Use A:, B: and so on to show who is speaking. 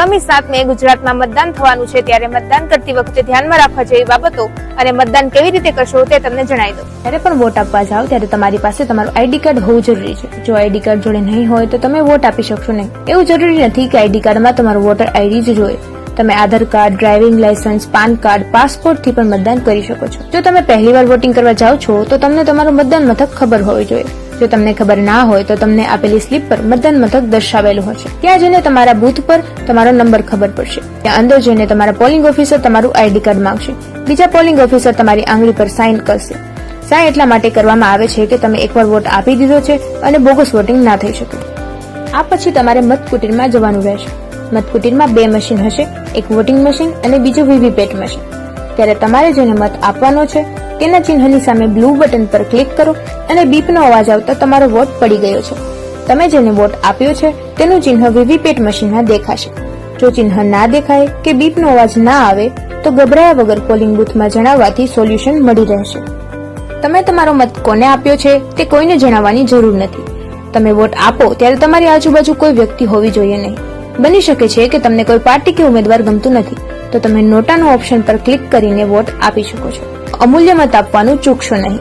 A: આગામી 7 મે ગુજરાતમાં મતદાન થવાનું છે, ત્યારે મતદાન કરતી વખતે ધ્યાનમાં રાખવા જેવી બાબતો અને મતદાન કેવી રીતે કરશો તે તમને જણાવી દઉં.
B: જ્યારે પણ વોટ આપવા જાઓ ત્યારે તમારી પાસે તમારું આઈડી કાર્ડ હોવું જરૂરી છે. જો આઈડી કાર્ડ જોડે નહીં હોય તો તમે વોટ આપી શકશો નહીં. એવું જરૂરી નથી કે આઈડી કાર્ડમાં તમારું વોટર આઈડી જ જોઈએ. તમે Aadhaar card, driving licence, PAN card, passport થી પણ મતદાન કરી શકો છો. જો તમે પહેલીવાર વોટિંગ કરવા જાઓ છો તો તમને તમારું મતદાન મથક ખબર હોવી જોઈએ. જો તમને ખબર ના હોય તો તમને આપેલી સ્લીપ પર મતદાન મથક દર્શાવેલું હશે. ત્યાં જઈને તમારા બૂથ પર તમારો નંબર ખબર પડશે. ત્યાં અંદર જઈને તમારા પોલિંગ ઓફિસર તમારું આઈડી કાર્ડ માંગશે. બીજા પોલિંગ ઓફિસર તમારી આંગળી પર સાઇન કરશે. સાઇન એટલા માટે કરવામાં આવે છે કે તમે એકવાર વોટ આપી દીધો છે અને બોગસ વોટિંગ ના થઈ શકે. આ પછી તમારે મતકુટીરમાં જવાનું રહેશે. મતકુટીરમાં 2 મશીન હશે, એક વોટિંગ મશીન અને બીજું વીવીપેટ મશીન. ત્યારે તમારે જેને મત આપવાનો છે તેના ચિહ્નની સામે બ્લુ બટન પર ક્લિક કરો અને બીપનો અવાજ આવતા તમારો વોટ પડી ગયો છે. તમે જેને વોટ આપ્યો છે તેનું ચિહ્ન વીવીપેટ મશીનમાં દેખાશે. જો ચિહ્ન ના દેખાય કે બીપનો અવાજ ના આવે તો ગભરાયા વગર પોલિંગ બૂથમાં જણાવવાથી સોલ્યુશન મળી રહેશે. તમે તમારો મત કોને આપ્યો છે તે કોઈને જણાવવાની જરૂર નથી. તમે વોટ આપો ત્યારે તમારી આજુબાજુ કોઈ વ્યક્તિ હોવી જોઈએ નહીં. બની શકે છે કે તમને કોઈ પાર્ટી કે ઉમેદવાર ગમતું નથી, તો તમે નોટાનો ઓપ્શન પર ક્લિક કરીને વોટ આપી શકો છો. અમૂલ્ય મત આપવાનું ચૂકશો નહીં.